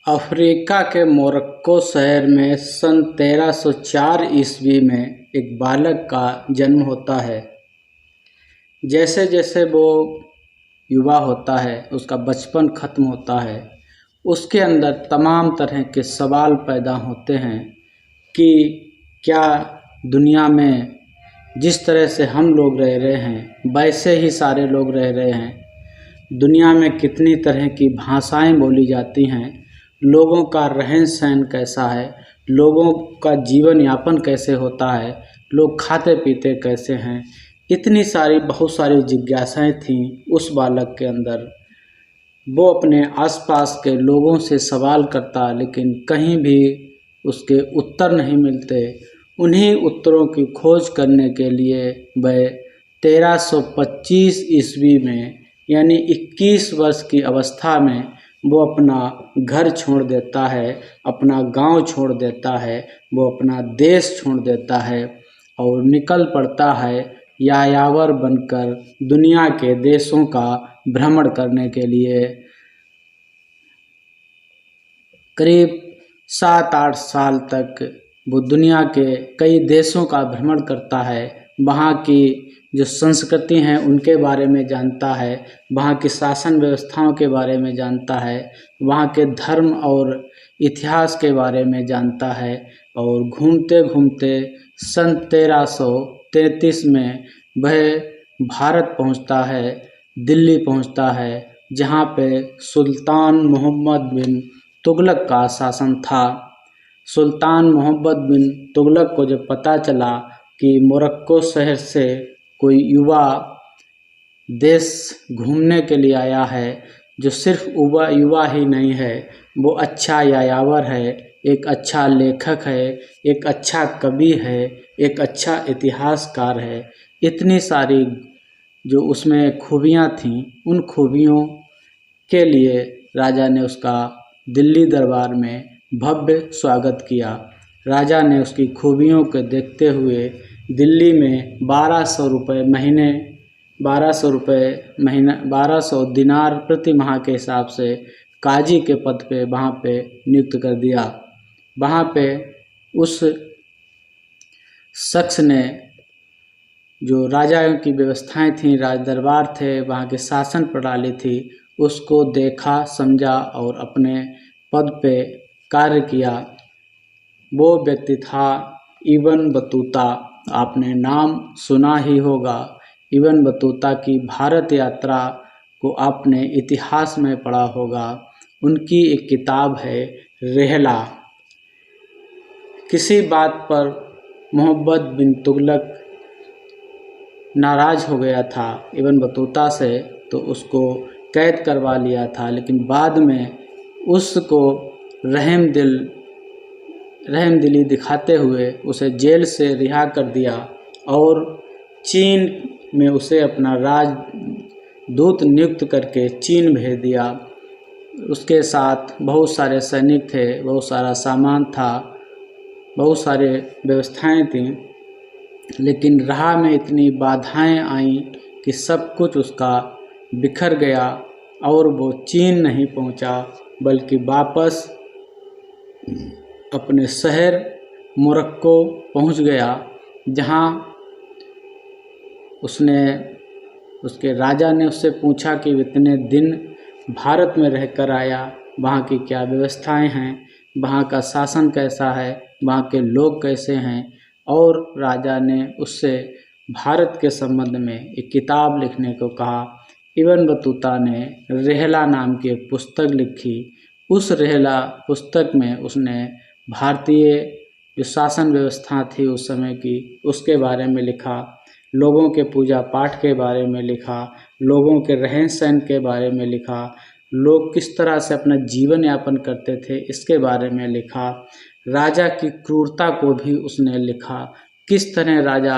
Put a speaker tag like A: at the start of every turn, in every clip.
A: Africa के Morocco शहर में सन 1304 ईस्वी में एक बालक का जन्म होता है। जैसे जैसे वो युवा होता है, उसका बचपन खत्म होता है, उसके अंदर तमाम तरह के सवाल पैदा होते हैं कि क्या दुनिया में जिस तरह से हम लोग रह रहे हैं वैसे ही सारे लोग रह रहे हैं। दुनिया में कितनी तरह की भाषाएं बोली जाती हैं, लोगों का रहन सहन कैसा है, लोगों का जीवन यापन कैसे होता है, लोग खाते पीते कैसे हैं। इतनी सारी बहुत सारी जिज्ञासाएं थीं उस बालक के अंदर। वो अपने आसपास के लोगों से सवाल करता, लेकिन कहीं भी उसके उत्तर नहीं मिलते। उन्हीं उत्तरों की खोज करने के लिए वह 1325 ईस्वी में यानी 21 वर्ष की अवस्था में वो अपना घर छोड़ देता है, अपना गांव छोड़ देता है, वो अपना देश छोड़ देता है और निकल पड़ता है यायावर बनकर दुनिया के देशों का भ्रमण करने के लिए। करीब 7-8 साल तक वो दुनिया के कई देशों का भ्रमण करता है। वहाँ की जो संस्कृति हैं उनके बारे में जानता है, वहाँ की शासन व्यवस्थाओं के बारे में जानता है, वहाँ के धर्म और इतिहास के बारे में जानता है। और घूमते घूमते सन 1333 में वह भारत पहुँचता है, दिल्ली पहुँचता है, जहाँ पे सुल्तान मोहम्मद बिन तुगलक का शासन था। सुल्तान मोहम्मद बिन तुगलक को जब पता चला कि मोरक्को शहर से कोई युवा देश घूमने के लिए आया है, जो सिर्फ युवा ही नहीं है, वो अच्छा यायावर है, एक अच्छा लेखक है, एक अच्छा कवि है, एक अच्छा इतिहासकार है। इतनी सारी जो उसमें खूबियाँ थीं, उन खूबियों के लिए राजा ने उसका दिल्ली दरबार में भव्य स्वागत किया। राजा ने उसकी खूबियों को देखते हुए दिल्ली में 1200 रुपये महीने 1200 दिनार प्रति माह के हिसाब से काजी के पद पे वहाँ पे नियुक्त कर दिया। वहाँ पे उस शख्स ने जो राजाओं की व्यवस्थाएं थीं, राज दरबार थे, वहाँ के शासन प्रणाली थी, उसको देखा, समझा और अपने पद पे कार्य किया। वो व्यक्ति था इब्न बतूता। आपने नाम सुना ही होगा। इब्न बतूता की भारत यात्रा को आपने इतिहास में पढ़ा होगा। उनकी एक किताब है रेहला। किसी बात पर मोहम्मद बिन तुगलक नाराज़ हो गया था इब्न बतूता से, तो उसको कैद करवा लिया था, लेकिन बाद में उसको रहमदिली दिखाते हुए उसे जेल से रिहा कर दिया और चीन में उसे अपना राजदूत नियुक्त करके चीन भेज दिया। उसके साथ बहुत सारे सैनिक थे, बहुत सारा सामान था, बहुत सारे व्यवस्थाएं थीं, लेकिन राह में इतनी बाधाएं आईं कि सब कुछ उसका बिखर गया और वो चीन नहीं पहुंचा, बल्कि वापस अपने शहर मोरक्को पहुंच गया, जहां उसके राजा ने उससे पूछा कि इतने दिन भारत में रहकर आया, वहाँ की क्या व्यवस्थाएं हैं, वहाँ का शासन कैसा है, वहाँ के लोग कैसे हैं। और राजा ने उससे भारत के संबंध में एक किताब लिखने को कहा। इब्न बतूता ने रेहला नाम की एक पुस्तक लिखी। उस रेहला पुस्तक में उसने भारतीय जो शासन व्यवस्था थी उस समय की, उसके बारे में लिखा, लोगों के पूजा पाठ के बारे में लिखा, लोगों के रहन सहन के बारे में लिखा, लोग किस तरह से अपना जीवन यापन करते थे इसके बारे में लिखा। राजा की क्रूरता को भी उसने लिखा, किस तरह राजा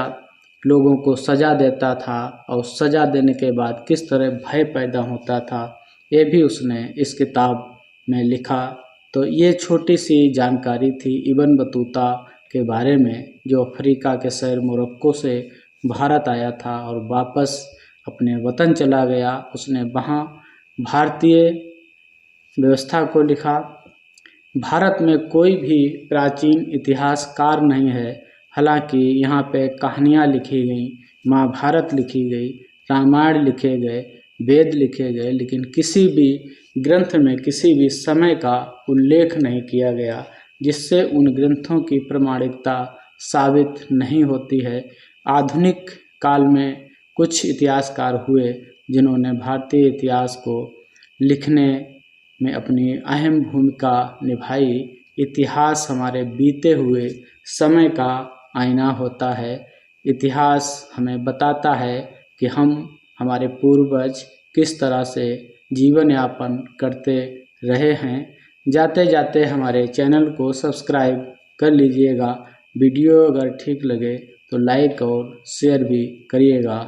A: लोगों को सज़ा देता था और सज़ा देने के बाद किस तरह भय पैदा होता था, ये भी उसने इस किताब में लिखा। तो ये छोटी सी जानकारी थी इब्न बतूता के बारे में, जो अफ्रीका के शहर मोरक्को से भारत आया था और वापस अपने वतन चला गया। उसने वहाँ भारतीय व्यवस्था को लिखा, भारत में कोई भी प्राचीन इतिहासकार नहीं है। हालांकि यहाँ पे कहानियाँ लिखी गई, महाभारत लिखी गई, रामायण लिखे गए, वेद लिखे गए, लेकिन किसी भी ग्रंथ में किसी भी समय का उल्लेख नहीं किया गया, जिससे उन ग्रंथों की प्रामाणिकता साबित नहीं होती है। आधुनिक काल में कुछ इतिहासकार हुए जिन्होंने भारतीय इतिहास को लिखने में अपनी अहम भूमिका निभाई। इतिहास हमारे बीते हुए समय का आईना होता है। इतिहास हमें बताता है कि हमारे पूर्वज किस तरह से जीवन यापन करते रहे हैं। जाते जाते हमारे चैनल को सब्सक्राइब कर लीजिएगा। वीडियो अगर ठीक लगे तो लाइक और शेयर भी करिएगा।